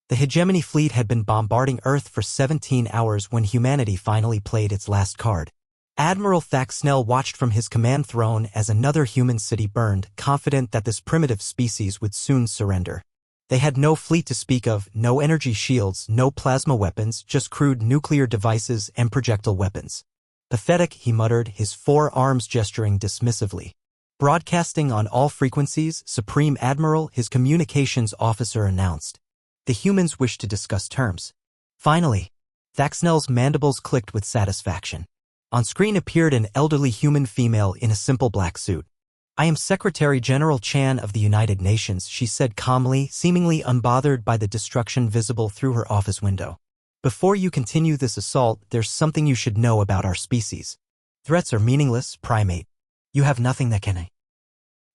The hegemony fleet had been bombarding Earth for 17 hours when humanity finally played its last card. Admiral Thaxnell watched from his command throne as another human city burned, confident that this primitive species would soon surrender. They had no fleet to speak of, no energy shields, no plasma weapons, just crude nuclear devices and projectile weapons. Pathetic, he muttered, his 4 arms gesturing dismissively. Broadcasting on all frequencies, Supreme Admiral, his communications officer announced. The humans wish to discuss terms. Finally, Thaxnell's mandibles clicked with satisfaction. On screen appeared an elderly human female in a simple black suit. "I am Secretary General Chan of the United Nations," she said calmly, seemingly unbothered by the destruction visible through her office window. "Before you continue this assault, there's something you should know about our species. Threats are meaningless, primate. You have nothing that can.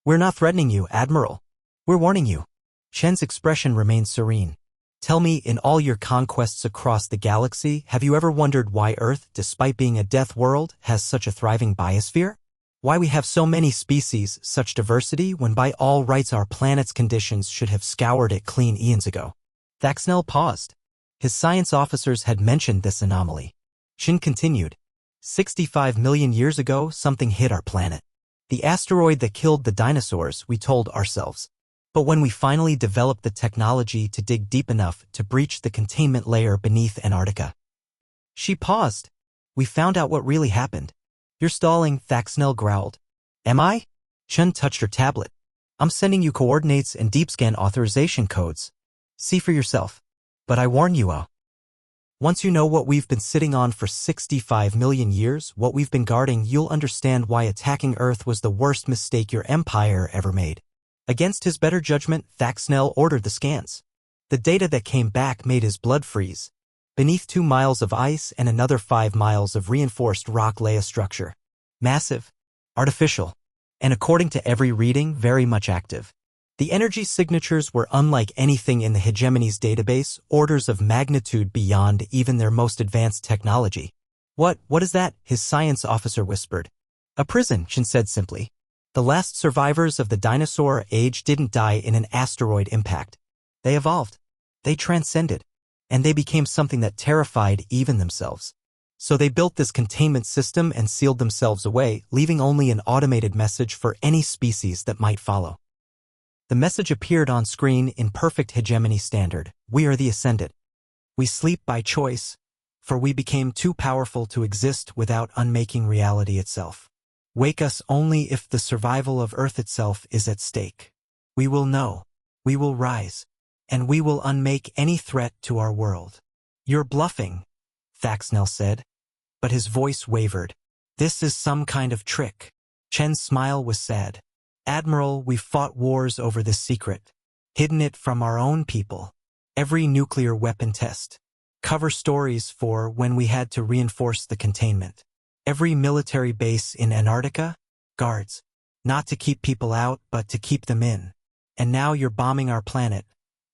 We're not threatening you, Admiral. We're warning you." Chen's expression remained serene. "Tell me, in all your conquests across the galaxy, have you ever wondered why Earth, despite being a death world, has such a thriving biosphere? Why we have so many species, such diversity, when by all rights our planet's conditions should have scoured it clean eons ago?" Thaxnell paused. His science officers had mentioned this anomaly. Chen continued. 65 million years ago, something hit our planet. The asteroid that killed the dinosaurs, we told ourselves. But when we finally developed the technology to dig deep enough to breach the containment layer beneath Antarctica. She paused. "We found out what really happened." "You're stalling," Thaxnell growled. "Am I?" Chen touched her tablet. "I'm sending you coordinates and deep scan authorization codes. See for yourself. But I warn you, once you know what we've been sitting on for 65 million years, what we've been guarding, you'll understand why attacking Earth was the worst mistake your empire ever made." Against his better judgment, Thaxnell ordered the scans. The data that came back made his blood freeze. Beneath 2 miles of ice and another 5 miles of reinforced rock lay a structure. Massive, artificial, and according to every reading, very much active. The energy signatures were unlike anything in the hegemony's database, orders of magnitude beyond even their most advanced technology. What is that?" his science officer whispered. "A prison," Chen said simply. "The last survivors of the dinosaur age didn't die in an asteroid impact. They evolved. They transcended. And they became something that terrified even themselves. So they built this containment system and sealed themselves away, leaving only an automated message for any species that might follow." The message appeared on screen in perfect hegemony standard. "We are the Ascended. We sleep by choice, for we became too powerful to exist without unmaking reality itself. Wake us only if the survival of Earth itself is at stake. We will know, we will rise, and we will unmake any threat to our world." "You're bluffing," Thaxnell said, but his voice wavered. "This is some kind of trick." Chen's smile was sad. "Admiral, we fought wars over this secret, hidden it from our own people. Every nuclear weapon test. Cover stories for when we had to reinforce the containment. Every military base in Antarctica, guards. Not to keep people out, but to keep them in. And now you're bombing our planet,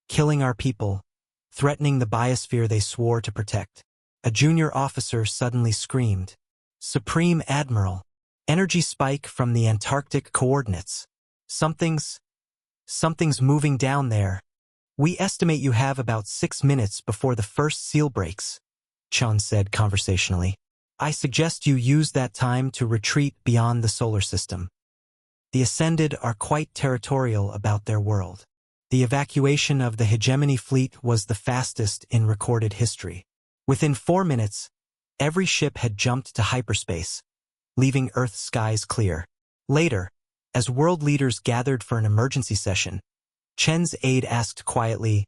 killing our people, threatening the biosphere they swore to protect." A junior officer suddenly screamed. "Supreme Admiral, energy spike from the Antarctic coordinates. Something's moving down there. We estimate you have about 6 minutes before the first seal breaks," Chun said conversationally. "I suggest you use that time to retreat beyond the solar system. The Ascended are quite territorial about their world." The evacuation of the hegemony fleet was the fastest in recorded history. Within 4 minutes, every ship had jumped to hyperspace, leaving Earth's skies clear. Later, as world leaders gathered for an emergency session, Chen's aide asked quietly,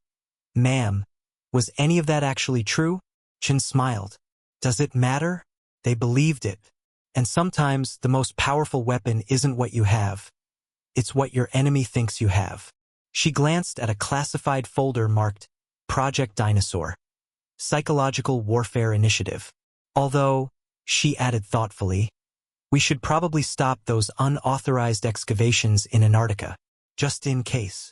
"Ma'am, was any of that actually true?" Chen smiled. "Does it matter? They believed it. And sometimes the most powerful weapon isn't what you have. It's what your enemy thinks you have." She glanced at a classified folder marked Project Dinosaur, Psychological Warfare Initiative. "Although," she added thoughtfully, "we should probably stop those unauthorized excavations in Antarctica, just in case."